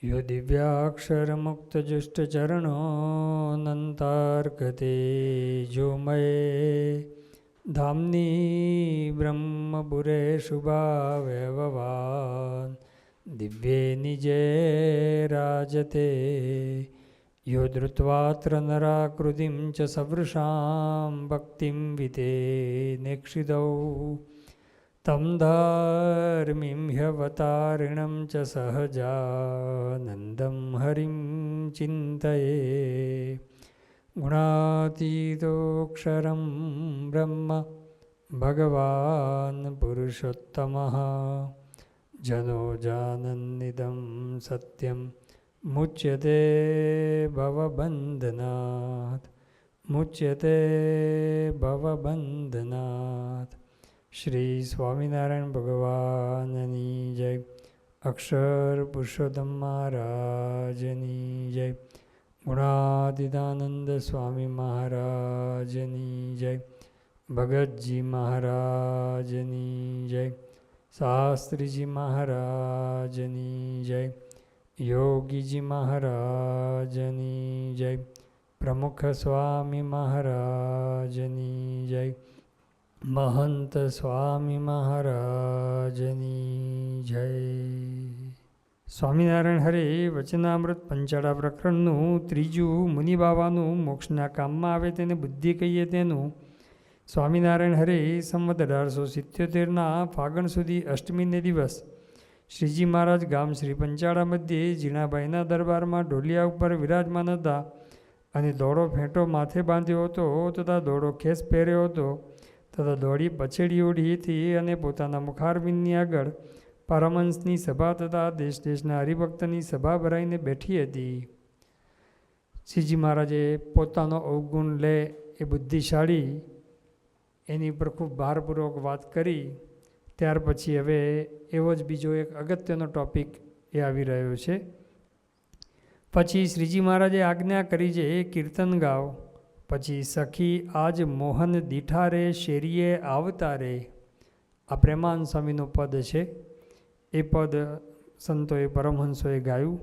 यो दिव्याक्षरमुक्तजुष्टचरणोऽनन्तार्कते जोमये धाम्नी ब्रह्मपुरे शुभावयववान् दिव्ये निजे राजते यो धृत्वात्र नराकृतिं च सवृषां भक्तिं वितेनेक्षितौ तं धर्मीं ह्यवतारिणं च सहजानन्दं हरिं चिन्तये गुणातीतोऽक्षरं ब्रह्म भगवान् पुरुषोत्तमः जनो जानन्निदं सत्यं मुच्यते भवबन्धनात् श्री स्वामिनारायण भगवाननी जय। अक्षर पुरुषोत्तम महाराजनी जय। गुणातीतानंद स्वामी महाराजनी जय। भगत जी महाराजनी जय। शास्त्री जी महाराजनी जय। योगी जी महाराजनी जय। प्रमुख स्वामी महाराजनी जय। महंत स्वामी महाराजनी जय। स्वामीनारायण हरे वचनामृत पंचाड़ा प्रकरणનું ત્રીજું મુનિબાવાનું મોક્ષના કામમાં આવે તેને બુદ્ધિ કહીએ તેનું સ્વામિનારાયણ હરે સંવત 1877ના ફાગણ સુધી અષ્ટમીને દિવસ શ્રીજી મહારાજ ગામ શ્રી પંચાળા મધ્યે જીણાભાઈના દરબારમાં ઢોલિયા ઉપર વિરાજમાન હતા અને દોડો ફેંટો માથે બાંધ્યો હતો તથા દોડો ખેસ પહેર્યો હતો તથા દોડી પછેડી ઓઢી હતી અને પોતાના મુખારબિંદની આગળ પરમહંસની સભા તથા દેશ દેશના હરિભક્તની સભા ભરાઈને બેઠી હતી। શ્રીજી મહારાજે પોતાનો અવગુણ લે એ બુદ્ધિશાળી એની ઉપર ખૂબ ભારપૂર્વક વાત કરી। ત્યાર પછી હવે એવો જ બીજો એક અગત્યનો ટોપિક એ આવી રહ્યો છે। પછી શ્રીજી મહારાજે આજ્ઞા કરી છે કીર્તન ગાઓ। પછી સખી આજ મોહન દીઠા રે શેરીએ આવતા રે, આ પ્રેમાનંદ સ્વામીનું પદ છે। એ પદ સંતોએ પરમહંસોએ ગાયું।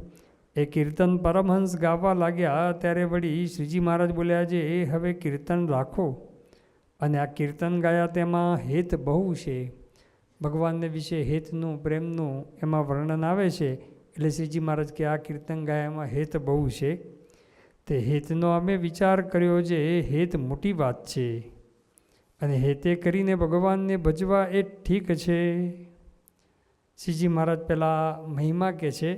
એ કીર્તન પરમહંસ ગાવા લાગ્યા ત્યારે વળી શ્રીજી મહારાજ બોલ્યા છે હવે કીર્તન રાખો। અને આ કીર્તન ગાયા તેમાં હેત બહુ છે, ભગવાનને વિશે હેતનું પ્રેમનું એમાં વર્ણન આવે છે। એટલે શ્રીજી મહારાજ કે આ કીર્તન ગાયામાં હેત બહુ છે। તે હેતનો અમે વિચાર કર્યો છે, હેત મોટી વાત છે અને હેતે કરીને ભગવાનને ભજવા એ ઠીક છે। શ્રીજી મહારાજ પહેલાં મહિમા કહે છે।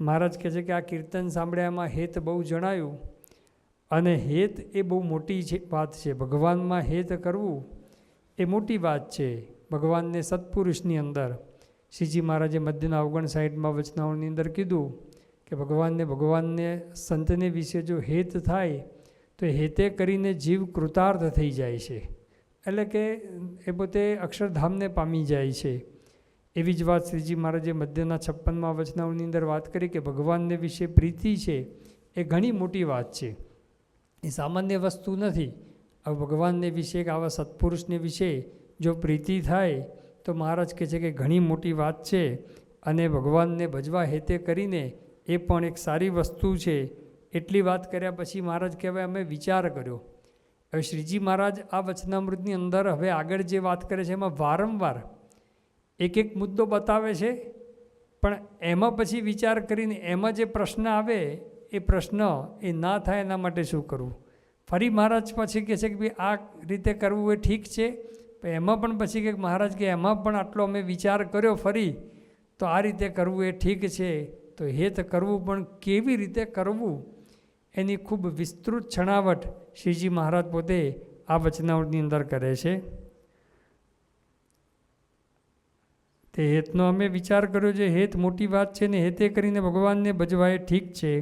મહારાજ કહે છે કે આ કીર્તન સાંભળ્યામાં હેત બહુ જણાયું અને હેત એ બહુ મોટી છે વાત છે। ભગવાનમાં હેત કરવું એ મોટી વાત છે। ભગવાનને સત્પુરુષની અંદર શ્રીજી મહારાજે મધ્યના 59માં વચનાઓની અંદર કીધું કે ભગવાનને સંતને વિશે જો હેત થાય તો હેતે કરીને જીવ કૃતાર્થ થઈ જાય છે, એટલે કે એ પોતે અક્ષરધામને પામી જાય છે। એવી જ વાત શ્રીજી મહારાજે મધ્યના 56માં વચનાઓની અંદર વાત કરી કે ભગવાનને વિશે પ્રીતિ છે એ ઘણી મોટી વાત છે, એ સામાન્ય વસ્તુ નથી। હવે ભગવાનને વિશે કે આવા સત્પુરુષને વિશે જો પ્રીતિ થાય તો મહારાજ કહે છે કે ઘણી મોટી વાત છે અને ભગવાનને ભજવા હેતે કરીને એ પણ એક સારી વસ્તુ છે। એટલી વાત કર્યા પછી મહારાજ કહેવાય અમે વિચાર કર્યો। હવે શ્રીજી મહારાજ આ વચનામૃતની અંદર હવે આગળ જે વાત કરે છે એમાં વારંવાર એક એક મુદ્દો બતાવે છે, પણ એમાં પછી વિચાર કરીને એમાં જે પ્રશ્ન આવે એ પ્રશ્ન એ ના થાય એના માટે શું કરવું। ફરી મહારાજ પછી કહે છે કે ભાઈ આ રીતે કરવું એ ઠીક છે, એમાં પણ પછી કે મહારાજ કે એમાં પણ આટલો અમે વિચાર કર્યો ફરી તો આ રીતે કરવું એ ઠીક છે। તો હેત કરવું પણ કેવી રીતે કરવું એની ખૂબ વિસ્તૃત છણાવટ શ્રીજી મહારાજ પોતે આ વચનાવટની અંદર કરે છે। તે હેતનો અમે વિચાર કર્યો છે, હેત મોટી વાત છે ને હેતે કરીને ભગવાનને ભજવાય ઠીક છે,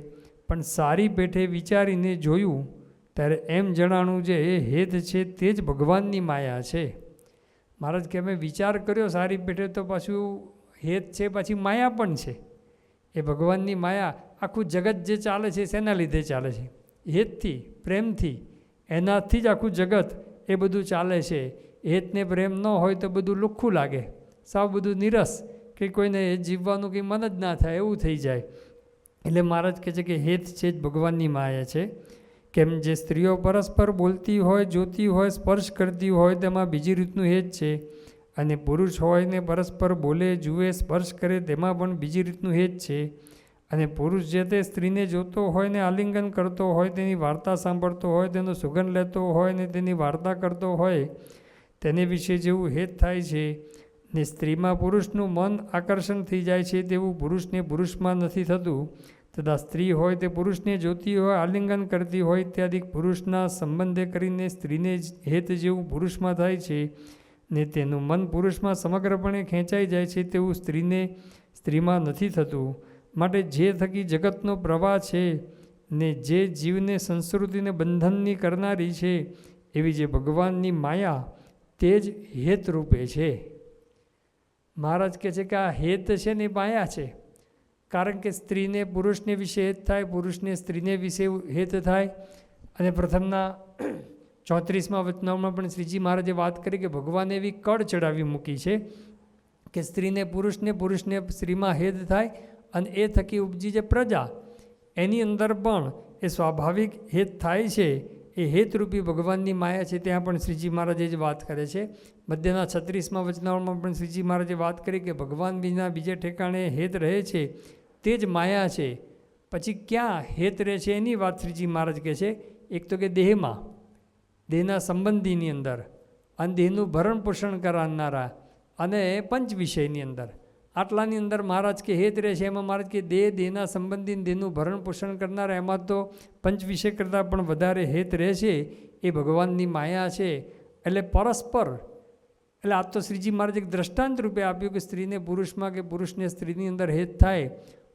પણ સારી પેઠે વિચારીને જોયું ત્યારે એમ જણાણું છે એ હેત છે તે જ ભગવાનની માયા છે। મહારાજ કે અમે વિચાર કર્યો સારી પેઠે તો પાછું હેત છે પાછી માયા પણ છે। એ ભગવાનની માયા આખું જગત જે ચાલે છે શેના લીધે ચાલે છે? હેતથી, પ્રેમથી, એનાથી જ આખું જગત એ બધું ચાલે છે। હેતને પ્રેમ ન હોય તો બધું લુખ્ખું લાગે, સાવ બધું નિરસ, કે કોઈને જીવવાનું કંઈ મન જ ના થાય એવું થઈ જાય। એટલે મહારાજ કહે છે કે હેત છે જ ભગવાનની માયા છે. કેમ જે સ્ત્રીઓ પરસ્પર બોલતી હોય, જોતી હોય, સ્પર્શ કરતી હોય તેમાં બીજી રીતનું હેત છે, અને પુરુષ હોય ને પરસ્પર બોલે, જુએ, સ્પર્શ કરે તેમાં પણ બીજી રીતનું હેત છે. અને પુરુષ જે તે સ્ત્રીને જોતો હોય ને આલિંગન કરતો હોય, તેની વાર્તા સાંભળતો હોય, તેનો સુગંધ લેતો હોય ને તેની વાર્તા કરતો હોય, તેને વિશે જેવું હેત થાય છે ને સ્ત્રીમાં પુરુષનું મન આકર્ષણ થઈ જાય છે તેવું પુરુષને પુરુષમાં નથી થતું. તથા સ્ત્રી હોય તે પુરુષને જોતી હોય, આલિંગન કરતી હોય ઇત્યાદિ પુરુષના સંબંધે કરીને સ્ત્રીને હેત જેવું પુરુષમાં થાય છે ને તેનું મન પુરુષમાં સમગ્રપણે ખેંચાઈ જાય છે તેવું સ્ત્રીમાં નથી થતું. માટે જે થકી જગતનો પ્રવાહ છે ને જે જીવને સંસ્કૃતિને બંધનની કરનારી છે એવી જે ભગવાનની માયા તે જ હેતરૂપે છે. મહારાજ કહે છે કે આ હેત છે ને માયા છે. કારણ કે સ્ત્રીને પુરુષને વિશે હેત થાય, પુરુષને સ્ત્રીને વિશે હેત થાય. અને પ્રથમના 34મા વચનામાં પણ શ્રીજી મહારાજે વાત કરી કે ભગવાને એવી કળ ચડાવી મૂકી છે કે સ્ત્રીને પુરુષને, પુરુષને સ્ત્રીમાં હેત થાય, અને એ થકી ઉપજી જે પ્રજા એની અંદર પણ એ સ્વાભાવિક હેત થાય છે. એ હેતરૂપી ભગવાનની માયા છે. ત્યાં પણ શ્રીજી મહારાજે જ વાત કરે છે. મધ્યના 36મા વચનાવળમાં પણ શ્રીજી મહારાજે વાત કરી કે ભગવાન વિના બીજે ઠેકાણે હેત રહે છે તે જ માયા છે. પછી ક્યાં હેત રહે છે એની વાત શ્રીજી મહારાજ કહે છે. એક તો કે દેહમાં, દેહના સંબંધીની અંદર, અને દેહનું ભરણ પોષણ કરાવનારા, અને પંચ વિષયની અંદર. આટલાની અંદર મહારાજ કે હેત રહે છે. એમાં મહારાજ કે દેહના સંબંધી, દેહનું ભરણ પોષણ કરનારા, એમાં તો પંચ વિષય કરતાં પણ વધારે હેત રહે છે એ ભગવાનની માયા છે. એટલે પરસ્પર, એટલે આ તો શ્રીજી મહારાજે એક દ્રષ્ટાંત રૂપે આપ્યું કે સ્ત્રીને પુરુષમાં કે પુરુષને સ્ત્રીની અંદર હેત થાય.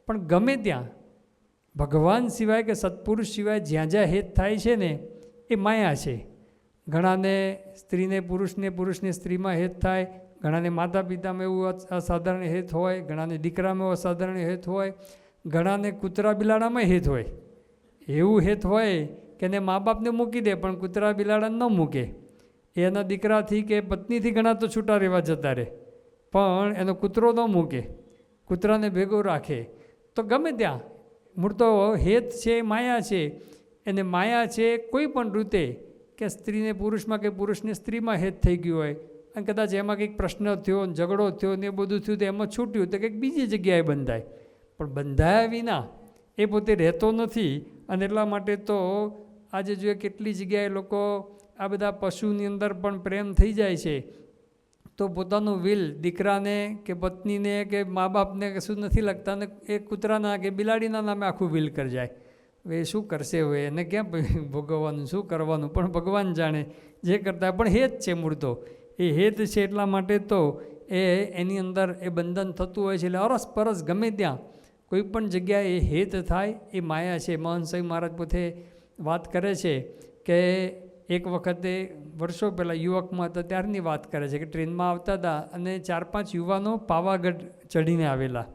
પણ ગમે ત્યાં ભગવાન સિવાય કે સત્પુરુષ સિવાય જ્યાં જ્યાં હેત થાય છે ને એ માયા છે. ઘણાને સ્ત્રીને પુરુષને, પુરુષને સ્ત્રીમાં હેત થાય, ઘણાને માતા પિતામાં એવું અસાધારણ હેત હોય, ઘણાને દીકરામાં અસાધારણ હેત હોય, ઘણાને કૂતરા બિલાડામાં હેત હોય. એવું હેત હોય કે એને મા બાપને મૂકી દે પણ કૂતરા બિલાડાને ન મૂકે. એના દીકરાથી કે પત્નીથી ઘણા તો છૂટા રહેવા જતા રહે, પણ એનો કૂતરો ન મૂકે, કૂતરાને ભેગો રાખે. તો ગમે ત્યાં મૂળ તો હેત છે, માયા છે. એને માયા છે કોઈ પણ રીતે, કે સ્ત્રીને પુરુષમાં કે પુરુષને સ્ત્રીમાં હેત થઈ ગયું હોય, અને કદાચ એમાં કંઈક પ્રશ્ન થયો, ઝઘડો થયો ને એ બધું થયું તો એમાં છૂટ્યું તો કંઈક બીજી જગ્યાએ બંધાય. પણ બંધાયા વિના એ પોતે રહેતો નથી. અને એટલા માટે તો આજે જોઈએ કેટલી જગ્યાએ લોકો આ બધા પશુની અંદર પણ પ્રેમ થઈ જાય છે, તો પોતાનું વિલ દીકરાને કે પત્નીને કે મા બાપને કશું નથી લગતા, ને એ કૂતરાના કે બિલાડીના નામે આખું વિલ કરી જાય. હવે એ શું કરશે, હોય એને ક્યાં ભોગવવાનું, શું કરવાનું, પણ ભગવાન જાણે જે કરતા. પણ હેત છે મૂળ તો, એ હેત છે. એટલા માટે તો એની અંદર એ બંધન થતું હોય છે. એટલે અરસપરસ ગમે ત્યાં કોઈ પણ જગ્યાએ એ હેત થાય એ માયા છે. મહંત સ્વામી મહારાજ પોતે વાત કરે છે કે એક વખતે વર્ષો પહેલાં યુવકમાં હતા ત્યારની વાત કરે છે કે ટ્રેનમાં આવતા હતા અને 4-5 યુવાનો પાવાગઢ ચડીને આવેલા.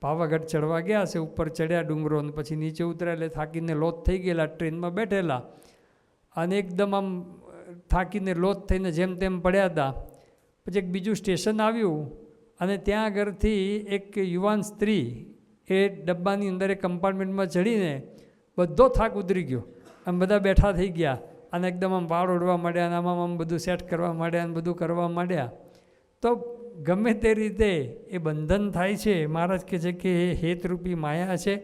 પાવાગઢ ચડવા ગયા છે, ઉપર ચડ્યા ડુંગરો, અને પછી નીચે ઉતર્યા એટલે થાકીને લોથ થઈ ગયેલા, ટ્રેનમાં બેઠેલા, અને એકદમ આમ થાકીને લોથ થઈને જેમ તેમ પડ્યા હતા. પછી એક બીજું સ્ટેશન આવ્યું, અને ત્યાં આગળથી એક યુવાન સ્ત્રી એ ડબ્બાની અંદર એ કમ્પાર્ટમેન્ટમાં ચડીને બધો થાક ઉતરી ગયો, આમ બધા બેઠા થઈ ગયા, અને એકદમ આમ વાળ ઓઢવા માંડ્યા, અને આમ બધું સેટ કરવા માંડ્યા, અને બધું કરવા માંડ્યા. તો ગમે તે રીતે એ બંધન થાય છે. મહારાજ કહે છે કે એ હેતરૂપી માયા છે.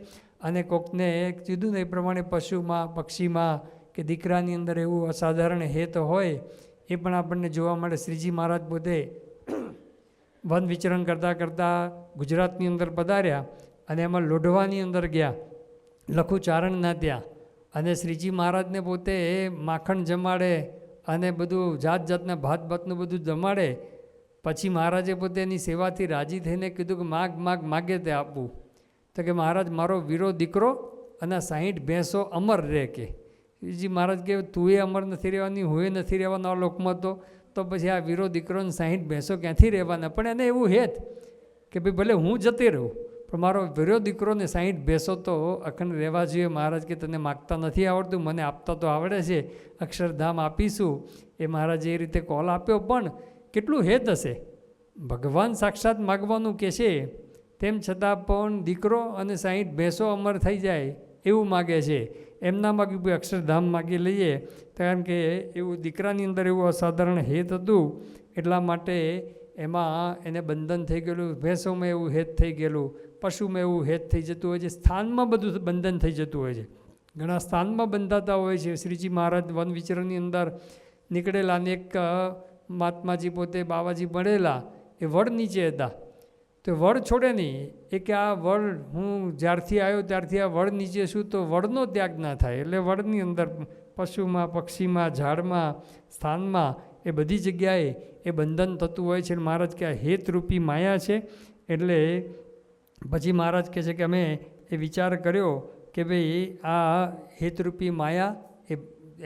અને કોકને કીધું ને એ પ્રમાણે પશુમાં, પક્ષીમાં કે દીકરાની અંદર એવું અસાધારણ હેત હોય, એ પણ આપણને જોવા મળે. શ્રીજી મહારાજ પોતે વન વિચરણ કરતાં કરતાં ગુજરાતની અંદર પધાર્યા, અને એમાં લોઢવાની અંદર ગયા, લખુચારણના ત્યાં. અને શ્રીજી મહારાજને પોતે માખણ જમાડે અને બધું જાત જાતના ભાતનું બધું જમાડે. પછી મહારાજે પોતે એની સેવાથી રાજી થઈને કીધું કે માગે તે આપવું. તો કે મહારાજ મારો વીરો દીકરો અને 60 ભેંસો અમર રહે. કે શ્રીજી મહારાજ કે તું એ અમર નથી રહેવાની, હું એ નથી રહેવાનો આ લોકમાં, તો પછી આ વીરો દીકરોને 60 ભેંસો ક્યાંથી રહેવાના. પણ એને એવું હેત કે ભાઈ ભલે હું જતી રહું, પણ મારો વીરો દીકરોને 60 ભેંસો તો અખંડ રહેવા જોઈએ. મહારાજ કે તને માગતા નથી આવડતું, મને આપતા તો આવડે છે, અક્ષરધામ આપીશું. એ મહારાજે એ રીતે કોલ આપ્યો. પણ કેટલું હેત હશે. ભગવાન સાક્ષાત માગવાનું કહે છે તેમ છતાં પણ દીકરો અને 60 ભેંસો અમર થઈ જાય એવું માગે છે. એમના માગ્યું ભાઈ અક્ષરધામ માગી લઈએ, કારણ કે એવું દીકરાની અંદર એવું અસાધારણ હેત હતું, એટલા માટે એમાં એને બંધન થઈ ગયેલું. ભેંસોમાં એવું હેત થઈ ગયેલું, પશુમાં એવું હેત થઈ જતું હોય છે, સ્થાનમાં બધું બંધન થઈ જતું હોય છે. ઘણા સ્થાનમાં બંધાતા હોય છે. શ્રીજી મહારાજ વન વિચરણની અંદર નીકળેલા અને એક મહાત્માજી પોતે બાવાજી મળેલા, એ વડ નીચે હતા. તો વડ છોડે નહીં. એ કે આ વડ હું જ્યારથી આવ્યો ત્યારથી આ વડ નીચે છું, તો વડનો ત્યાગ ના થાય. એટલે વડની અંદર પશુમાં, પક્ષીમાં, ઝાડમાં, સ્થાનમાં, એ બધી જગ્યાએ એ બંધન થતું હોય છે. મહારાજ કે આ હેતરૂપી માયા છે. એટલે પછી મહારાજ કહે છે કે અમે એ વિચાર કર્યો કે ભાઈ આ હેતરૂપી માયા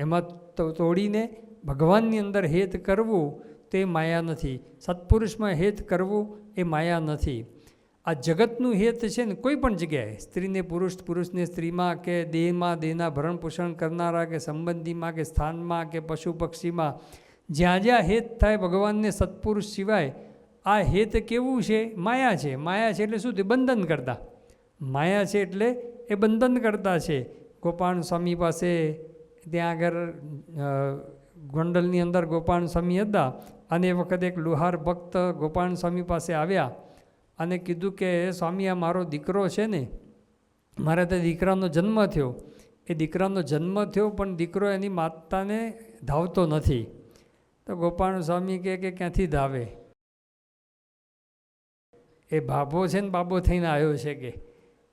એમાં તોડીને ભગવાનની અંદર હેત કરવું તે માયા નથી. સત્પુરુષમાં હેત કરવું એ માયા નથી. આ જગતનું હેત છે ને કોઈ પણ જગ્યાએ, સ્ત્રીને પુરુષ, પુરુષને સ્ત્રીમાં, કે દેહમાં દેહના ભરણ પોષણ કરનારા, કે સંબંધીમાં, કે સ્થાનમાં, કે પશુ પક્ષીમાં, જ્યાં જ્યાં હેત થાય ભગવાનને સત્પુરુષ સિવાય, આ હેત કેવું છે? માયા છે. માયા છે એટલે શું? તે બંધન કરતા. માયા છે એટલે એ બંધન કરતા છે. ગોપાલ સ્વામી પાસે ત્યાં આગળ ગોંડલની અંદર ગોપાલ સ્વામી હતા, અને એ વખતે એક લુહાર ભક્ત ગોપાલ સ્વામી પાસે આવ્યા અને કીધું કે સ્વામી, આ મારો દીકરો છે ને, મારે તે દીકરાનો જન્મ થયો. એ દીકરાનો જન્મ થયો પણ દીકરો એની માતાને ધાવતો નથી. તો ગોપાલ સ્વામી કહે કે ક્યાંથી ધાવે? એ ભાભો છે ને બાબો થઈને આવ્યો છે કે,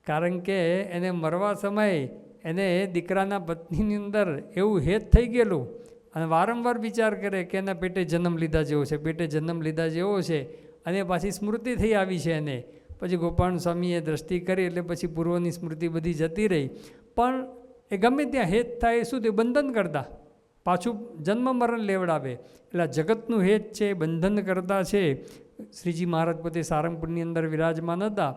કારણ કે એને મરવા સમયે એને દીકરાના પત્નીની અંદર એવું હેત થઈ ગયેલું, અને વારંવાર વિચાર કરે કે એના પેટે જન્મ લીધા જેવો છે, પેટે જન્મ લીધા જેવો છે, અને પાછી સ્મૃતિ થઈ આવી છે એને. પછી ગોપાલ સ્વામીએ દ્રષ્ટિ કરી એટલે પછી પૂર્વની સ્મૃતિ બધી જતી રહી. પણ એ ગમે ત્યાં હેત થાય શું? તે બંધન કરતા, પાછું જન્મ મરણ લેવડાવે. એટલે જગતનું હેત છે, બંધન કરતા છે. શ્રીજી મહારાજ પોતે સારંગપુરની અંદર વિરાજમાન હતા,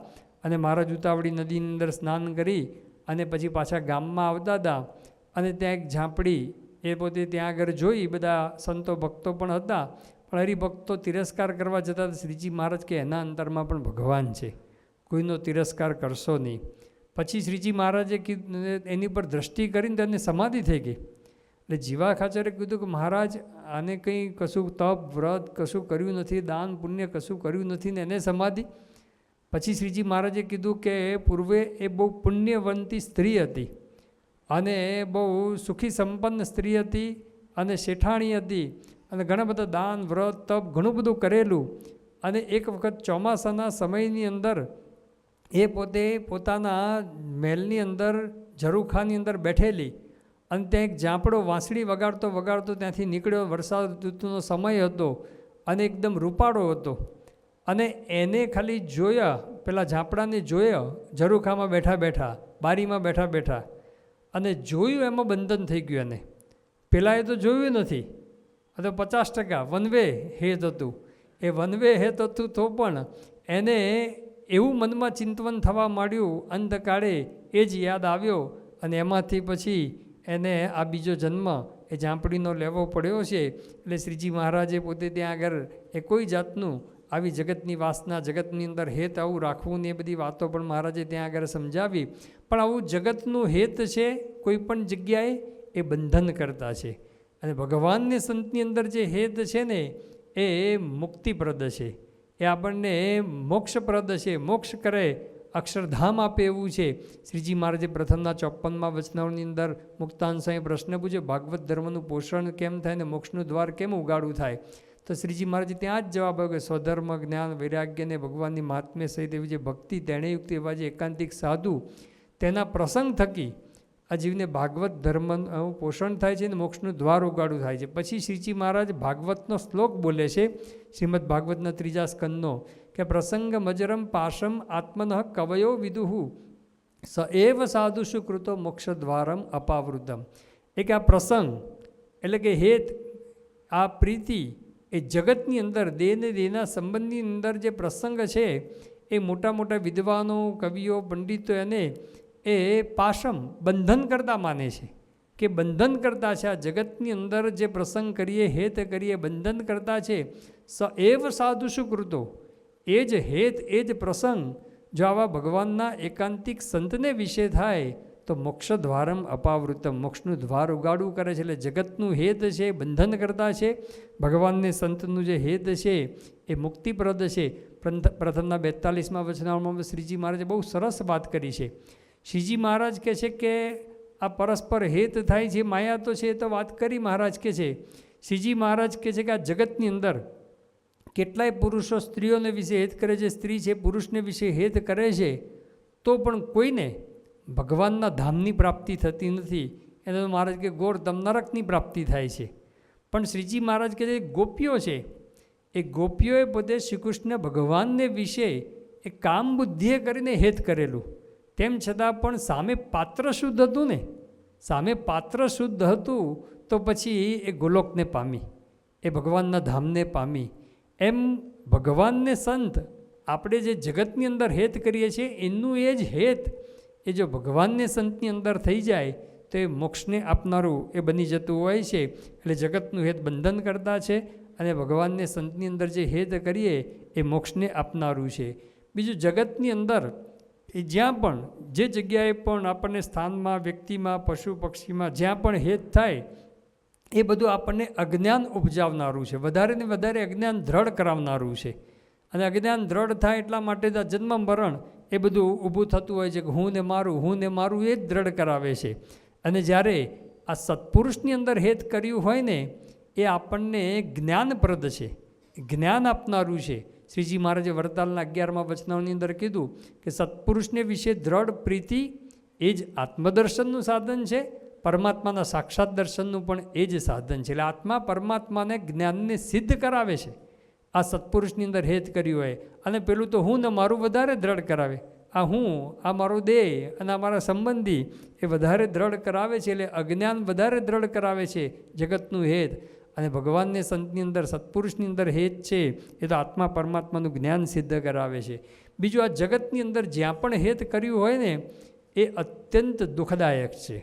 અને મહારાજ ઉતાવળી નદીની અંદર સ્નાન કરી અને પછી પાછા ગામમાં આવતા હતા. અને ત્યાં એક ઝાંપડી એ પોતે ત્યાં આગળ જોઈ, બધા સંતો ભક્તો પણ હતા, પણ હરિભક્તો તિરસ્કાર કરવા જતાં શ્રીજી મહારાજ કે એના અંતરમાં પણ ભગવાન છે, કોઈનો તિરસ્કાર કરશો નહીં. પછી શ્રીજી મહારાજે કીધું, એની પર દ્રષ્ટિ કરીને તેને સમાધિ થઈ ગઈ. એટલે જીવા ખાચરે કીધું કે મહારાજ, આને કંઈ કશું તપ વ્રત કશું કર્યું નથી, દાન પુણ્ય કશું કર્યું નથી ને એને સમાધિ? પછી શ્રીજી મહારાજે કીધું કે પૂર્વે એ બહુ પુણ્યવંતી સ્ત્રી હતી, અને બહુ સુખી સંપન્ન સ્ત્રી હતી, અને શેઠાણી હતી, અને ઘણા બધા દાન વ્રત તપ ઘણું બધું કરેલું. અને એક વખત ચોમાસાના સમયની અંદર એ પોતે પોતાના મહેલની અંદર ઝરૂખાની અંદર બેઠેલી, અને ત્યાં એક ઝાંપડો વાંસળી વગાડતો વગાડતો ત્યાંથી નીકળ્યો. વરસાદ ઋતુનો સમય હતો અને એકદમ રૂપાળો હતો, અને એને ખાલી જોયા, પેલા ઝાંપડાને જોયા, ઝરૂખામાં બેઠા બેઠા, બારીમાં બેઠા બેઠા, અને જોયું એમાં બંધન થઈ ગયું. એને પહેલાં એ તો જોયું નથી, આ તો 50% વનવે હેત હતું. એ વનવે હેત હતું તો પણ એને એવું મનમાં ચિંતવન થવા માંડ્યું, અંધકાળે એ જ યાદ આવ્યો, અને એમાંથી પછી એને આ બીજો જન્મ એ ઝાંપડીનો લેવો પડ્યો છે. એટલે શ્રીજી મહારાજે પોતે ત્યાં આગળ એ કોઈ જાતનું આવી જગતની વાસના, જગતની અંદર હેત આવું રાખવું ને એ બધી વાતો પણ મહારાજે ત્યાં આગળ સમજાવી. પણ આવું જગતનું હેત છે કોઈ પણ જગ્યાએ એ બંધન કરતા છે, અને ભગવાનને સંતની અંદર જે હેત છે ને એ મુક્તિપ્રદ છે, એ આપણને મોક્ષપ્રદ છે, મોક્ષ કરે, અક્ષરધામ આપે એવું છે. શ્રીજી મહારાજે પ્રથમના 54મા વચનાવળની અંદર મુક્તાંશએ પ્રશ્ન પૂછ્યો, ભાગવત ધર્મનું પોષણ કેમ થાય ને મોક્ષનું દ્વાર કેમ ઉગાડું થાય? તો શ્રીજી મહારાજે ત્યાં જ જવાબ આવ્યો કે સ્વધર્મ, જ્ઞાન, વૈરાગ્ય ને ભગવાનની મહાત્મ્ય સહિત એવી જે ભક્તિ તેણેયુક્ત એવા જે એકાંતિક સાધુ, તેના પ્રસંગ થકી આ જીવને ભાગવત ધર્મનું પોષણ થાય છે અને મોક્ષનું દ્વાર ઉગાડું થાય છે. પછી શ્રીજી મહારાજ ભાગવતનો શ્લોક બોલે છે, શ્રીમદ ભાગવતના 3જા સ્કંદનો, કે પ્રસંગ મજરમ પાશમ આત્મન કવયો વિદુહુ સ એવ સાધુષુ કૃતો મોક્ષદ્વારમ અપાવૃતમ. એ કે આ પ્રસંગ એટલે કે હેત, આ પ્રીતિ એ જગતની અંદર દેહને દેહના સંબંધની અંદર જે પ્રસંગ છે એ મોટા મોટા વિદ્વાનો, કવિઓ, પંડિતો એને એ પાશમ બંધન કરતા માને છે, કે બંધન કરતા છે. આ જગતની અંદર જે પ્રસંગ કરીએ, હેત કરીએ, બંધન કરતા છે. સ એવ સાધુષુ કૃતો, એ જ હેત, એ જ પ્રસંગ જો આવા ભગવાનના એકાંતિક સંતને વિશે થાય તો મોક્ષ દ્વારમ અપાવૃતમ, મોક્ષનું દ્વાર ઉગાડું કરે છે. એટલે જગતનું હેત છે, બંધન કરતા છે. ભગવાનને સંતનું જે હેત છે એ મુક્તિપ્રદ છે. પ્રથમના 42મા વચનાવળમાં શ્રીજી મહારાજે બહુ સરસ વાત કરી છે. શ્રીજી મહારાજ કહે છે કે આ પરસ્પર હેત થાય છે, માયા તો છે, એ તો વાત કરી મહારાજ કહે છે. શ્રીજી મહારાજ કહે છે કે આ જગતની અંદર કેટલાય પુરુષો સ્ત્રીઓને વિશે હેત કરે છે, સ્ત્રી છે પુરુષને વિશે હેત કરે છે, તો પણ કોઈને ભગવાનના ધામની પ્રાપ્તિ થતી નથી. એને તો મહારાજ કે ગોરધમ નરકની પ્રાપ્તિ થાય છે. પણ શ્રીજી મહારાજ કહે છે ગોપીઓ છે, એ ગોપીઓએ પોતે શ્રીકૃષ્ણ ભગવાનને વિશે એ કામ બુદ્ધિએ કરીને હેત કરેલું. તેમ છતાં પણ સામે પાત્ર શુદ્ધ હતું ને, સામે પાત્ર શુદ્ધ હતું તો પછી એ ગોલોકને પામી, એ ભગવાનના ધામને પામી. એમ ભગવાનને સંત આપણે જે જગતની અંદર હેત કરીએ છીએ એનું એ જ હેત એ જો ભગવાનને સંતની અંદર થઈ જાય તો એ મોક્ષને આપનારું એ બની જતું હોય છે. એટલે જગતનું હેત બંધન કરતા છે અને ભગવાનને સંતની અંદર જે હેત કરીએ એ મોક્ષને આપનારું છે. બીજું જગતની અંદર એ જ્યાં પણ જે જગ્યાએ પણ આપણને સ્થાનમાં, વ્યક્તિમાં, પશુ પક્ષીમાં જ્યાં પણ હેત થાય એ બધું આપણને અજ્ઞાન ઉપજાવનારું છે, વધારે ને વધારે અજ્ઞાન દ્રઢ કરાવનારું છે. અને અજ્ઞાન દ્રઢ થાય એટલા માટે જ આ જન્મ મરણ એ બધું ઊભું થતું હોય છે કે હું ને મારું એ જ દ્રઢ કરાવે છે. અને જ્યારે આ સત્પુરુષની અંદર હેત કર્યું હોય ને એ આપણને જ્ઞાનપ્રદ છે, જ્ઞાન આપનારું છે. શ્રીજી મહારાજે વરતાલના 11મા વચનાની અંદર કીધું કે સત્પુરુષને વિશે દ્રઢ પ્રીતિ એ જ આત્મદર્શનનું સાધન છે, પરમાત્માના સાક્ષાત દર્શનનું પણ એ જ સાધન છે. એટલે આત્મા પરમાત્માને જ્ઞાનને સિદ્ધ કરાવે છે આ સત્પુરુષની અંદર હેત કર્યું હોય. અને પેલું તો હું ને મારું વધારે દ્રઢ કરાવે. આ હું, આ મારો દેહ અને આ મારા સંબંધી એ વધારે દ્રઢ કરાવે છે. એટલે અજ્ઞાન વધારે દ્રઢ કરાવે છે જગતનું હેત. અને ભગવાનને સંતની અંદર, સત્પુરુષની અંદર હેત છે એ તો આત્મા પરમાત્માનું જ્ઞાન સિદ્ધ કરાવે છે. બીજું આ જગતની અંદર જ્યાં પણ હેત કર્યું હોય ને એ અત્યંત દુઃખદાયક છે,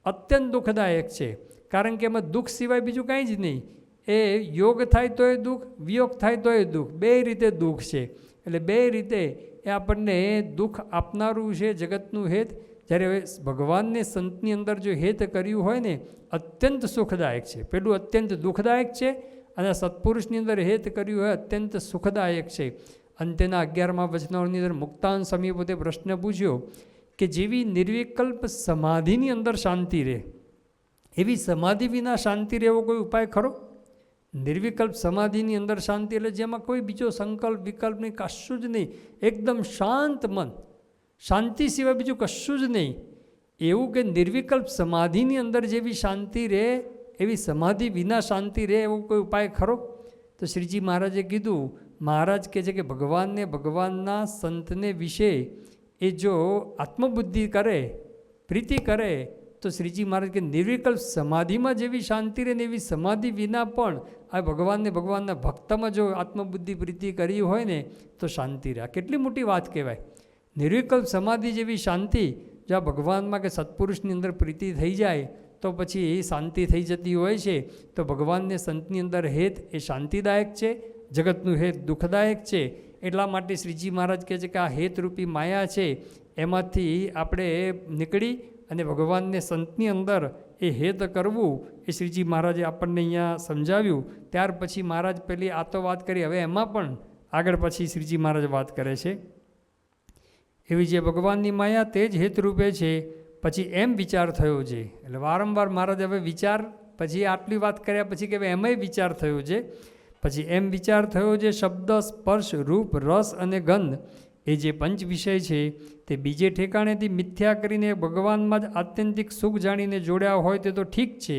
અત્યંત દુઃખદાયક છે. કારણ કે એમાં દુઃખ સિવાય બીજું કાંઈ જ નહીં. એ યોગ થાય તોય દુઃખ, વિયોગ થાય તોય દુઃખ, બે રીતે દુઃખ છે. એટલે બે રીતે એ આપણને દુઃખ આપનારું છે જગતનું હેત. જ્યારે ભગવાનને સંતની અંદર જો હેત કર્યું હોય ને અત્યંત સુખદાયક છે. પેલું અત્યંત દુઃખદાયક છે અને સત્પુરુષની અંદર હેત કર્યું હોય અત્યંત સુખદાયક છે. અને તેના 11મા વચનાની અંદર મુક્તાન સ્વામીએ પોતે પ્રશ્ન પૂછ્યો કે જેવી નિર્વિકલ્પ સમાધિની અંદર શાંતિ રહે એવી સમાધિ વિના શાંતિ રહે એવો કોઈ ઉપાય ખરો? નિર્વિકલ્પ સમાધિની અંદર શાંતિ એટલે જેમાં કોઈ બીજો સંકલ્પ વિકલ્પ નહીં, કશું જ નહીં, એકદમ શાંત મન, શાંતિ સિવાય બીજું કશું જ નહીં. એવું કે નિર્વિકલ્પ સમાધિની અંદર જેવી શાંતિ રહે એવી સમાધિ વિના શાંતિ રહે એવો કોઈ ઉપાય ખરો? તો શ્રીજી મહારાજે કીધું, મહારાજ કહે છે કે ભગવાનને, ભગવાનના સંતને વિશે એ જો આત્મબુદ્ધિ કરે, પ્રીતિ કરે તો શ્રીજી મહારાજ કે નિર્વિકલ્પ સમાધિમાં જેવી શાંતિ રહે ને એવી સમાધિ વિના પણ આ ભગવાનને, ભગવાનના ભક્તમાં જો આત્મબુદ્ધિ પ્રીતિ કરી હોય ને તો શાંતિ રહે. કેટલી મોટી વાત કહેવાય. નિર્વિકલ્પ સમાધિ જેવી શાંતિ જો આ ભગવાનમાં કે સત્પુરુષની અંદર પ્રીતિ થઈ જાય તો પછી એ શાંતિ થઈ જતી હોય છે. તો ભગવાનને સંતની અંદર હેત એ શાંતિદાયક છે, જગતનું હેત દુઃખદાયક છે. એટલા માટે શ્રીજી મહારાજ કહે છે કે આ હેતરૂપી માયા છે એમાંથી આપણે નીકળી અને ભગવાનને સંતની અંદર એ હેત કરવું એ શ્રીજી મહારાજે આપણને અહીંયા સમજાવ્યું. ત્યાર પછી મહારાજ પેલી આ તો વાત કરી, હવે એમાં પણ આગળ પછી શ્રીજી મહારાજ વાત કરે છે એવી જે ભગવાનની માયા તે જ હેતરૂપે છે. પછી એમ વિચાર થયો છે. એટલે વારંવાર મહારાજ હવે વિચાર, પછી આટલી વાત કર્યા પછી કે હવે એમાંય વિચાર થયો છે. પછી એમ વિચાર થયો છે શબ્દ, સ્પર્શ, રૂપ, રસ અને ગંધ એ જે પંચ વિષય છે તે બીજે ઠેકાણેથી મિથ્યા કરીને ભગવાનમાં જ આત્યંતિક સુખ જાણીને જોડ્યા હોય તે તો ઠીક છે,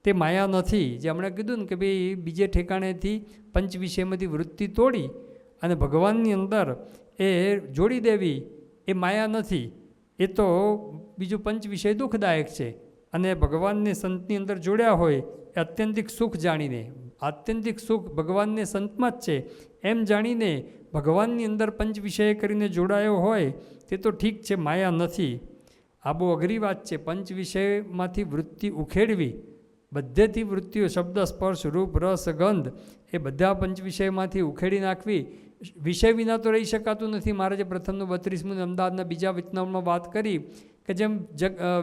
તે માયા નથી. જે હમણાં કીધું ને કે ભાઈ બીજે ઠેકાણેથી પંચ વિષયમાંથી વૃત્તિ તોડી અને ભગવાનની અંદર એ જોડી દેવી એ માયા નથી. એ તો બીજું પંચ વિષય દુઃખદાયક છે. અને ભગવાનને સંતની અંદર જોડ્યા હોય એ અત્યંતિક સુખ જાણીને, આત્યંતિક સુખ ભગવાનને સંતમાં જ છે એમ જાણીને ભગવાનની અંદર પંચ વિષય કરીને જોડાયો હોય તે તો ઠીક છે, માયા નથી. આ બહુ અઘરી વાત છે. પંચ વિષયમાંથી વૃત્તિ ઉખેડવી, બધેથી વૃત્તિઓ શબ્દ, સ્પર્શ, રૂપ, રસ, ગંધ એ બધા પંચ વિષયમાંથી ઉખેડી નાખવી વિષય વિના તો રહી શકાતું નથી. મહારાજે પ્રથમનું 32મું અમદાવાદના બીજા વચનામૃતમાં વાત કરી કે જેમ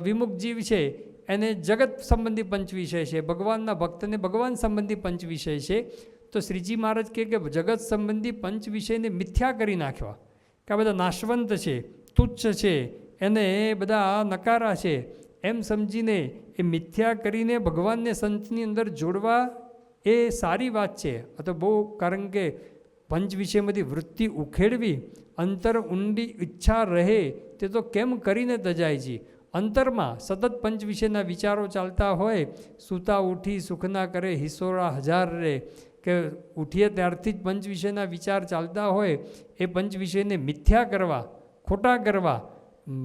વિમુખ જીવ છે એને જગત સંબંધી પંચ વિષય છે, ભગવાનના ભક્તને ભગવાન સંબંધી પંચ વિષય છે. તો શ્રીજી મહારાજ કહે કે જગત સંબંધી પંચ વિષયને મિથ્યા કરી નાખવા, કે આ બધા નાશવંત છે, તુચ્છ છે, એને બધા નકારા છે એમ સમજીને એ મિથ્યા કરીને ભગવાનને સંતની અંદર જોડવા એ સારી વાત છે. આ તો બહુ, કારણ કે પંચ વિષયમાંથી વૃત્તિ ઉખેડવી, અંતર ઊંડી ઈચ્છા રહે તે તો કેમ કરીને તજાય છે. અંતરમાં સતત પંચ વિષયના વિચારો ચાલતા હોય, સૂતા ઉઠી સુખ ના કરે હિસોરા હજાર રે, કે ઉઠીએ ત્યારથી જ પંચ વિષયના વિચાર ચાલતા હોય, એ પંચ વિષયને મિથ્યા કરવા, ખોટા કરવા,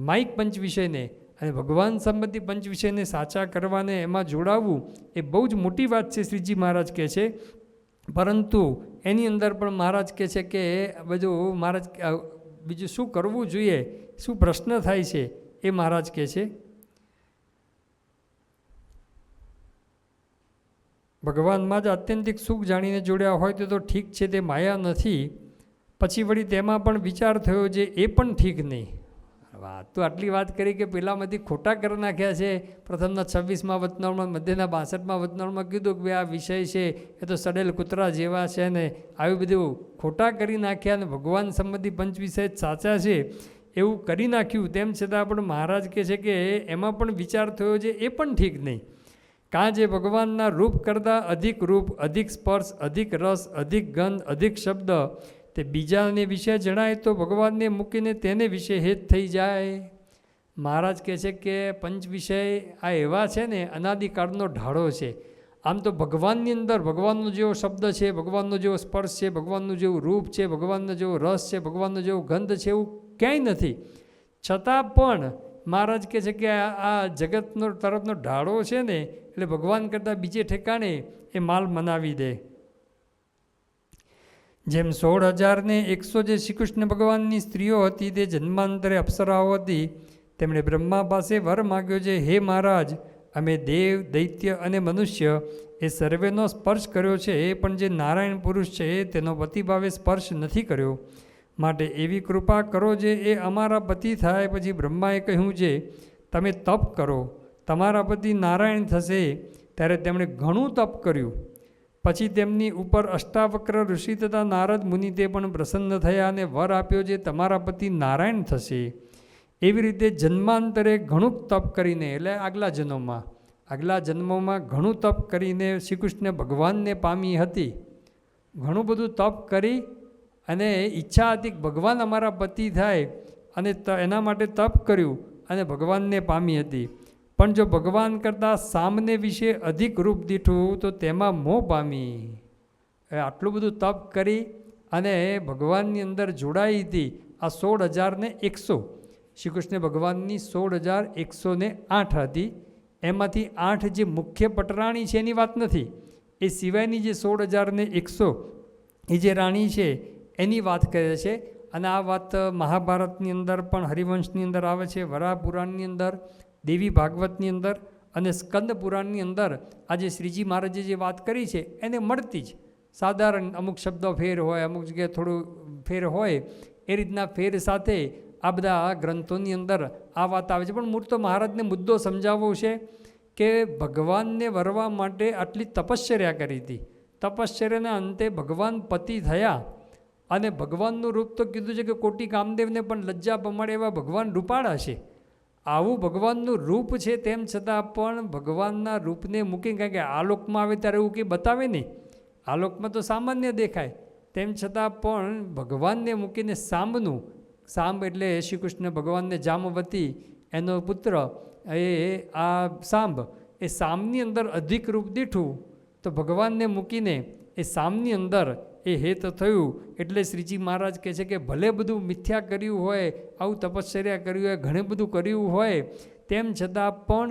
માઇક પંચ વિષયને અને ભગવાન સંબંધી પંચ વિષયને સાચા કરવાને એમાં જોડાવવું એ બહુ જ મોટી વાત છે શ્રીજી મહારાજ કહે છે. પરંતુ એની અંદર પણ મહારાજ કહે છે કે બધું મહારાજ બીજું શું કરવું જોઈએ, શું પ્રશ્ન થાય છે એ મહારાજ કહે છે. ભગવાનમાં જ આત્યંતિક સુખ જાણીને જોડ્યા હોય તો ઠીક છે, તે માયા નથી. પછી વળી તેમાં પણ વિચાર થયો જે એ પણ ઠીક નહીં. વાત તો આટલી વાત કરી કે પેલામાંથી ખોટા કરી નાખ્યા છે. પ્રથમના 26મા વચનામૃતમાં, મધ્યના 62મા વચનામૃતમાં કીધું કે આ વિષય છે એ તો સડેલ કૂતરા જેવા છે ને આવી બધું ખોટા કરી નાખ્યા, અને ભગવાન સંબંધી પંચ વિષય જ સાચા છે એવું કરી નાખ્યું. તેમ છતાં પણ મહારાજ કહે છે કે એમાં પણ વિચાર થયો છે એ પણ ઠીક નહીં. કાં જે ભગવાનના રૂપ કરતાં અધિક રૂપ, અધિક સ્પર્શ, અધિક રસ, અધિક ગંધ, અધિક શબ્દ તે બીજાને વિશે જણાય તો ભગવાનને મૂકીને તેને વિશે હેત થઈ જાય. મહારાજ કહે છે કે પંચ વિષય આ એવા છે ને અનાદિકાળનો ઢાળો છે. આમ તો ભગવાનની અંદર ભગવાનનો જેવો શબ્દ છે, ભગવાનનો જેવો સ્પર્શ છે, ભગવાનનું જેવું રૂપ છે, ભગવાનનો જેવો રસ છે, ભગવાનનો જેવો ગંધ છે એવું ક્યાંય નથી. છતાં પણ મહારાજ કહે છે કે આ જગતનો તરફનો ઢાળો છે ને એટલે ભગવાન કરતાં બીજે ઠેકાણે એ માલ મનાવી દે. જેમ 16,100 જે શ્રી કૃષ્ણ ભગવાનની સ્ત્રીઓ હતી તે જન્માંતરે અપ્સરાઓ હતી, તેમણે બ્રહ્મા પાસે વર માગ્યો છે, હે મહારાજ, અમે દેવ, દૈત્ય અને મનુષ્ય એ સર્વેનો સ્પર્શ કર્યો છે, પણ જે નારાયણ પુરુષ છે તેનો પતિભાવે સ્પર્શ નથી કર્યો. માટે એવી કૃપા કરો જે એ અમારા પતિ થાય. પછી બ્રહ્માએ કહ્યું છે, તમે તપ કરો, તમારા પતિ નારાયણ થશે. ત્યારે તેમણે ઘણું તપ કર્યું. પછી તેમની ઉપર અષ્ટાવક્ર ઋષિ તથા નારદ મુનિ તે પણ પ્રસન્ન થયા અને વર આપ્યો જે તમારા પતિ નારાયણ થશે. એવી રીતે જન્માંતરે ઘણું તપ કરીને, એટલે આગલા જન્મોમાં ઘણું તપ કરીને શ્રી કૃષ્ણ ભગવાનને પામી હતી. ઘણું બધું તપ કરી અને ઈચ્છા હતી કે ભગવાન અમારા પતિ થાય, અને એના માટે તપ કર્યું અને ભગવાનને પામી હતી. પણ જો ભગવાન કરતાં સામને વિશે અધિક રૂપ દીઠું તો તેમાં મોહ પામી. આટલું બધું તપ કરી અને ભગવાનની અંદર જોડાઈ હતી. આ 16,100 શ્રી કૃષ્ણ ભગવાનની 16,108 હતી. એમાંથી 8 જે મુખ્ય પટરાણી છે એની વાત નથી, એ સિવાયની જે 16,100 એ જે રાણી છે એની વાત કરે છે. અને આ વાત મહાભારતની અંદર પણ, હરિવંશની અંદર આવે છે, વરાહ પુરાણની અંદર, દેવી ભાગવતની અંદર અને સ્કંદ પુરાણની અંદર આજે શ્રીજી મહારાજે જે વાત કરી છે એને મળતી જ. સાધારણ અમુક શબ્દો ફેર હોય, અમુક જગ્યાએ થોડું ફેર હોય, એ રીતના ફેર સાથે આ બધા ગ્રંથોની અંદર આ વાત આવે છે. પણ મૂળ તો મહારાજને મુદ્દો સમજાવવો છે કે ભગવાનને વરવા માટે આટલી તપશ્ચર્યા કરી હતી. તપશ્ચર્યાના અંતે ભગવાન પતિ થયા અને ભગવાનનું રૂપ તો કીધું છે કે કોટી કામદેવને પણ લજ્જા પમાડે એવા ભગવાન રૂપાળા છે. આવું ભગવાનનું રૂપ છે, તેમ છતાં પણ ભગવાનના રૂપને મૂકી, કારણ કે આ લોકમાં આવે ત્યારે એવું કંઈ બતાવે નહીં, આ લોકમાં તો સામાન્ય દેખાય. તેમ છતાં પણ ભગવાનને મૂકીને સાંબ એટલે શ્રી કૃષ્ણ ભગવાનને જામવતી એનો પુત્ર એ આ સામની અંદર અધિક રૂપ દીઠું તો ભગવાનને મૂકીને એ સામની અંદર એ હેત થયું. એટલે શ્રીજી મહારાજ કહે છે કે ભલે બધું મિથ્યા કર્યું હોય, આવું તપશ્ચર્યા કર્યું હોય, ઘણું બધું કર્યું હોય, તેમ છતાં પણ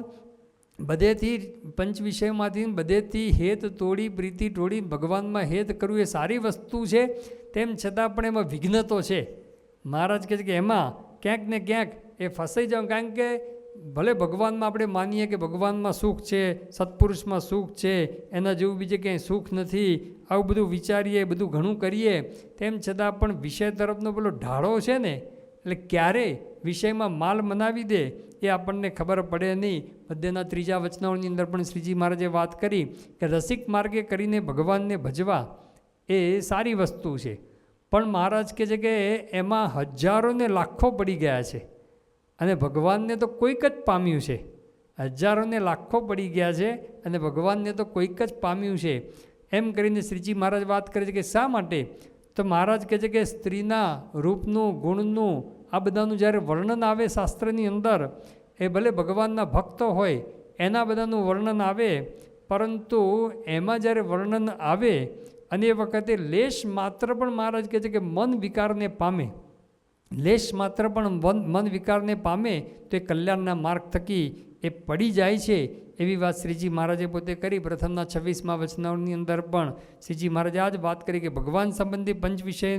બધેથી પંચ વિષયમાંથી બધેથી હેત તોડી, પ્રીતિ તોડી ભગવાનમાં હેત કરવું એ સારી વસ્તુ છે. તેમ છતાં પણ એમાં વિઘ્ન તો છે. મહારાજ કહે છે કે એમાં ક્યાંક ને ક્યાંક એ ફસાઈ જાવ, કારણ કે ભલે ભગવાનમાં આપણે માનીએ કે ભગવાનમાં સુખ છે, સત્પુરુષમાં સુખ છે, એના જેવું બીજે ક્યાંય સુખ નથી, આવું બધું વિચારીએ, બધું ઘણું કરીએ, તેમ છતાં પણ વિષય તરફનો પેલો ઢાળો છે ને, એટલે ક્યારે વિષયમાં માલ મનાવી દે એ આપણને ખબર પડે નહીં. મધ્યના 3જા વચનાઓની અંદર પણ શ્રીજી મહારાજે વાત કરી કે રસિક માર્ગે કરીને ભગવાનને ભજવા એ સારી વસ્તુ છે, પણ મહારાજ કહે છે કે એમાં હજારો ને લાખો પડી ગયા છે અને ભગવાનને તો કોઈક જ પામ્યું છે. હજારો ને લાખો પડી ગયા છે અને ભગવાનને તો કોઈક જ પામ્યું છે. એમ કરીને શ્રીજી મહારાજ વાત કરે છે કે શા માટે? તો મહારાજ કહે છે કે સ્ત્રીના રૂપનું, ગુણનું, આ બધાનું જ્યારે વર્ણન આવે શાસ્ત્રની અંદર, એ ભલે ભગવાનના ભક્ત હોય એના બધાનું વર્ણન આવે, પરંતુ એમાં જ્યારે વર્ણન આવે અને એ વખતે લેશ માત્ર પણ મહારાજ કહે છે કે મન વિકારને પામે, લેશ માત્ર પણ મન વિકારને પામે તો એ કલ્યાણના માર્ગ થકી એ પડી જાય છે. એવી વાત શ્રીજી મહારાજે પોતે કરી. પ્રથમના 26મા વચનાઓની અંદર પણ શ્રીજી મહારાજે આ જ વાત કરી કે ભગવાન સંબંધી પંચ વિષય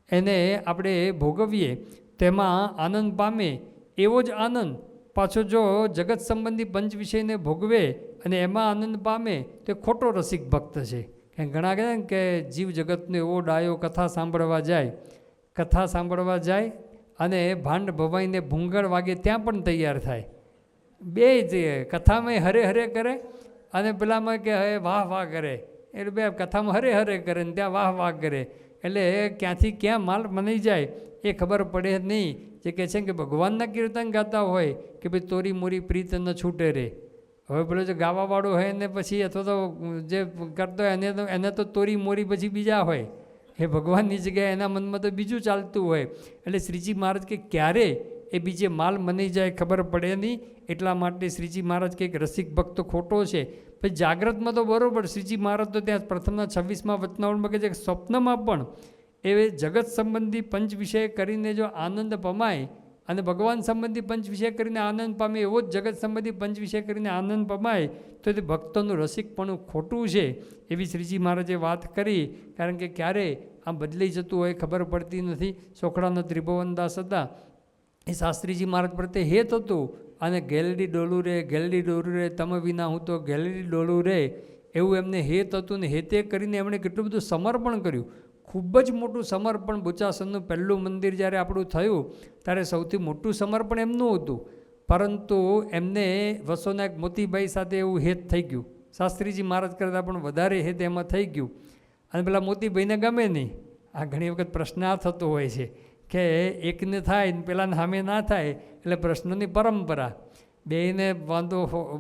એને આપણે ભોગવીએ તેમાં આનંદ પામે, એવો જ આનંદ પાછો જો જગત સંબંધી પંચ વિષયને ભોગવે અને એમાં આનંદ પામે તો ખોટો રસિક ભક્ત છે. ઘણા કહે ને કે જીવ જગતનો એવો ડાયો કથા સાંભળવા જાય અને ભાંડ ભવાઈને ભૂંગળ વાગે ત્યાં પણ તૈયાર થાય. બે જ કથામાં હરે હરે કરે અને પેલામાં કે હવે વાહ વાહ કરે, એટલે બે કથામાં હરે હરે કરે ને ત્યાં વાહ વાહ કરે, એટલે ક્યાંથી ક્યાં માલ મનાઈ જાય એ ખબર પડે નહીં. જે કહે છે કે ભગવાનના કીર્તન ગાતા હોય કે ભાઈ તોરી મોરી પ્રીત ન છૂટે રે. હવે પેલો જે ગાવાવાળો હોય ને પછી અથવા તો જે કરતો હોય એને તો તોરી મોરી પછી બીજા હોય, એ ભગવાનની જગ્યાએ એના મનમાં તો બીજું ચાલતું હોય. એટલે શ્રીજી મહારાજ કે ક્યારે એ બીજે માલ મનાઈ જાય ખબર પડે નહીં. એટલા માટે શ્રીજી મહારાજ કે રસિક ભક્ત ખોટો છે. પછી જાગ્રતમાં તો બરાબર, શ્રીજી મહારાજ તો ત્યાં પ્રથમના 26મા વચનાવળમાં કહે છે કે સ્વપ્નમાં પણ એ જગત સંબંધી પંચ વિષય કરીને જો આનંદ પમાય અને ભગવાન સંબંધી પંચ વિષય કરીને આનંદ પામે, એવો જ જગત સંબંધી પંચ વિષય કરીને આનંદ પમાય તો તે ભક્તોનું રસિકપણું ખોટું છે. એવી શ્રીજી મહારાજે વાત કરી. કારણ કે ક્યારે આમ બદલાઈ જતું હોય ખબર પડતી નથી. સોખડાના ત્રિભુવનદાસ હતા, એ શાસ્ત્રીજી મહારાજ પ્રત્યે હેત હતું અને ગેલડી ડોલું રે તમ વિના હું તો ગેલડી ડોલું રે, એવું એમને હેત હતું. ને હેતે કરીને એમણે કેટલું બધું સમર્પણ કર્યું, ખૂબ જ મોટું સમર્પણ. બોચાસનનું પહેલું મંદિર જ્યારે આપણું થયું ત્યારે સૌથી મોટું સમર્પણ એમનું હતું, પરંતુ એમને વસોનાયક મોતીભાઈ સાથે એવું હેત થઈ ગયું, શાસ્ત્રીજી મહારાજ કરતાં પણ વધારે હેત એમાં થઈ ગયું. અને પેલા મોતીભાઈને ગમે નહીં. આ ઘણી વખત પ્રશ્ન આ થતો હોય છે કે એકને થાય ને પેલાને સામે ના થાય, એટલે પ્રશ્નની પરંપરા. બેયને વાંધો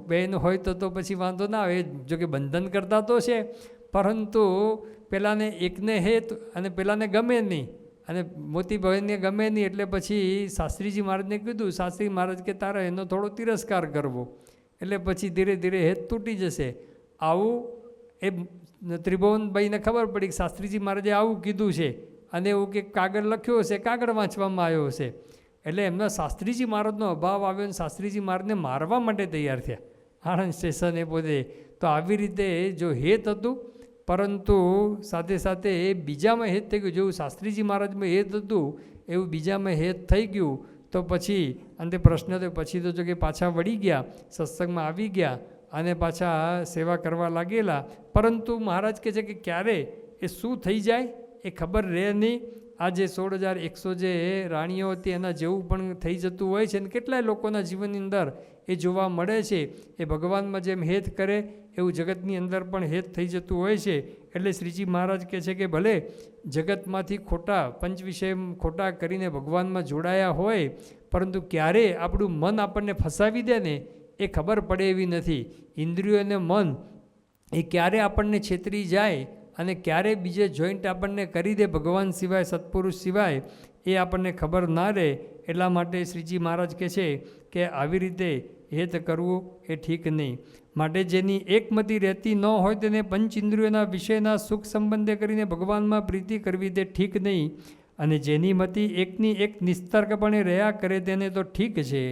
બેયને હોય તો પછી વાંધો ના આવે, જોકે બંધન કરતા તો છે, પરંતુ પેલાને એકને હેત અને પેલાને ગમે નહીં અને મોતીભાઈને ગમે નહીં. એટલે પછી શાસ્ત્રીજી મહારાજને કીધું, શાસ્ત્રી મહારાજ કે તારે એનો થોડો તિરસ્કાર કરવો, એટલે પછી ધીરે ધીરે હેત તૂટી જશે. આવું એ ત્રિભુવનભાઈને ખબર પડી કે શાસ્ત્રીજી મહારાજે આવું કીધું છે અને એવું કે કાગળ લખ્યો હશે, કાગળ વાંચવામાં આવ્યો હશે. એટલે એમના શાસ્ત્રીજી મહારાજનો અભાવ આવ્યો અને શાસ્ત્રીજી મહારાજને મારવા માટે તૈયાર થયા આણંદ સ્ટેશને પોતે. તો આવી રીતે જો હેત હતું, પરંતુ સાથે સાથે એ બીજામાં હેત થઈ ગયું. જેવું શાસ્ત્રીજી મહારાજમાં હેત હતું એવું બીજામાં હેત થઈ ગયું. તો પછી અંતે પ્રશ્ન તો પછી તો જો કે પાછા વળી ગયા, સત્સંગમાં આવી ગયા અને પાછા સેવા કરવા લાગેલા. પરંતુ મહારાજ કહે છે કે ક્યારે એ શું થઈ જાય એ ખબર રહે નહીં. આ જે 16,100 જે રાણીઓ હતી એના જેવું પણ થઈ જતું હોય છે. અને કેટલાય લોકોના જીવનની અંદર એ જોવા મળે છે. એ ભગવાનમાં જેમ હેત કરે એવું જગતની અંદર પણ હેત થઈ જતું હોય છે. એટલે શ્રીજી મહારાજ કહે છે કે ભલે જગતમાંથી ખોટા પંચ વિષય ખોટા કરીને ભગવાનમાં જોડાયા હોય, પરંતુ ક્યારે આપણું મન આપણને ફસાવી દે ને એ ખબર પડે એવી નથી. ઇન્દ્રિયો અને મન એ ક્યારે આપણને છેતરી જાય અને ક્યારે બીજે જોઈન્ટ આપણને કરી દે ભગવાન સિવાય, સત્પુરુષ સિવાય, એ આપણને ખબર ના રહે. એટલા માટે શ્રીજી મહારાજ કહે છે કે આવી રીતે હેત કરવું એ ઠીક નહીં. માટે જેની એકમતી રહેતી ન હોય તેને પંચ ઇન્દ્રિયોના વિષયના સુખ સંબંધે કરીને ભગવાનમાં પ્રીતિ કરવી તે ઠીક નહીં. અને જેની મતિ એકની એક નિસ્તર્કપણે રહ્યા કરે તેને તો ઠીક છે.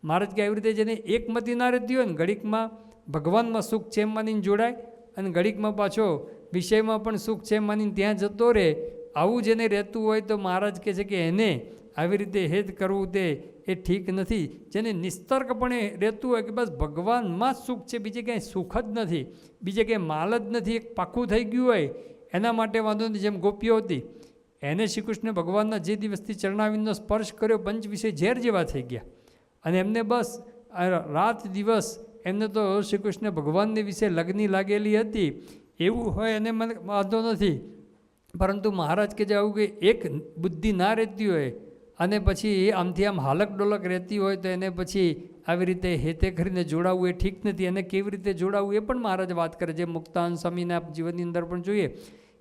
મહારાજ કે આવી રીતે જેને એકમતી ના રહેતી હોય ને, ઘડીકમાં ભગવાનમાં સુખ છે એમ માનીને જોડાય અને ઘડીકમાં પાછો વિષયમાં પણ સુખ છે માનીને ત્યાં જતો રહે, આવું જેને રહેતું હોય તો મહારાજ કહે છે કે એને આવી રીતે હેત કરવું તે એ ઠીક નથી. જેને નિસ્તર્કપણે રહેતું હોય કે બસ ભગવાનમાં જ સુખ છે, બીજે ક્યાંય સુખ જ નથી, બીજે ક્યાંય માલ જ નથી, એક પાક્કું થઈ ગયું હોય એના માટે વાંધો નથી. જેમ ગોપીઓ હતી, એને શ્રી કૃષ્ણ ભગવાનના જે દિવસથી ચરણાવિંદનો સ્પર્શ કર્યો પંચ વિષય ઝેર જેવા થઈ ગયા અને એમને બસ રાત દિવસ એમને તો શ્રી કૃષ્ણ ભગવાનને વિશે લગ્ની લાગેલી હતી. એવું હોય એને મને વાંધો નથી, પરંતુ મહારાજ કે જે આવું કે એક બુદ્ધિ ના રહેતી હોય અને પછી આમથી આમ હાલક ડોલક રહેતી હોય તો એને પછી આવી રીતે હેતે કરીને જોડાવવું એ ઠીક નથી. એને કેવી રીતે જોડાવવું એ પણ મહારાજ વાત કરે. જે મુક્તાન સ્વામીના જીવનની અંદર પણ જોઈએ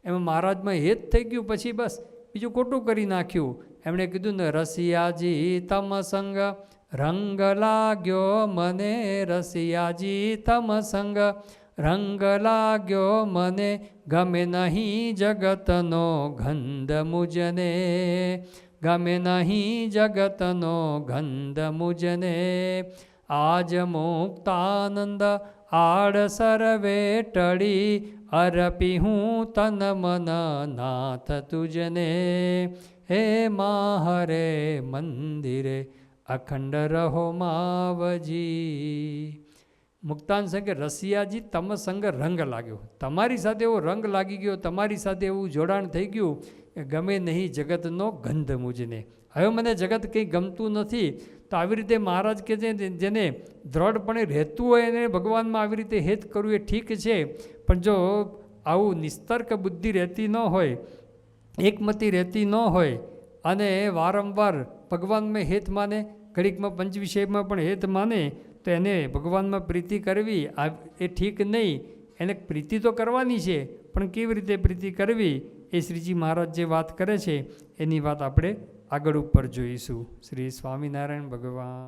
એમાં મહારાજમાં હેત થઈ ગયું, પછી બસ બીજું ખોટું કરી નાખ્યું. એમણે કીધું ને, રસિયાજી તમ સંગ રંગ લાગ્યો મને, રસિયાજી તમ સંગ રંગ લાગ્યો મને, ગમે નહીં જગતનો ગંધ મુજને, ગમે નહીં જગતનો ગંધ મુજને, આજ મુક્તાનંદ આડ સર્વે ટળી, અર્પી હું તન મન નાથ તુજને, હે માહરે મંદિરે અખંડ રહો માવજી. મુક્તાન સંગે રસિયાજી તમ સંગ રંગ લાગ્યો, તમારી સાથે એવો રંગ લાગી ગયો, તમારી સાથે એવું જોડાણ થઈ ગયું કે ગમે નહીં જગતનો ગંધ મુજને. હવે મને જગત કંઈ ગમતું નથી. તો આવી રીતે મહારાજ કે છે જેને દ્રઢપણે રહેતું હોય એને ભગવાનમાં આવી રીતે હેત કરવું એ ઠીક છે. પણ જો આવું નિસ્તર્ક બુદ્ધિ રહેતી ન હોય, એકમતી રહેતી ન હોય અને વારંવાર ભગવાનમાં હેત માને, ઘડીકમાં પંચ વિષયમાં પણ હેત માને, તો એને ભગવાનમાં પ્રીતિ કરવી એ ઠીક નહીં. એને પ્રીતિ તો કરવાની છે, પણ કેવી રીતે પ્રીતિ કરવી એ શ્રીજી મહારાજ જે વાત કરે છે એની વાત આપણે આગળ ઉપર જોઈશું. શ્રી સ્વામિનારાયણ ભગવાન.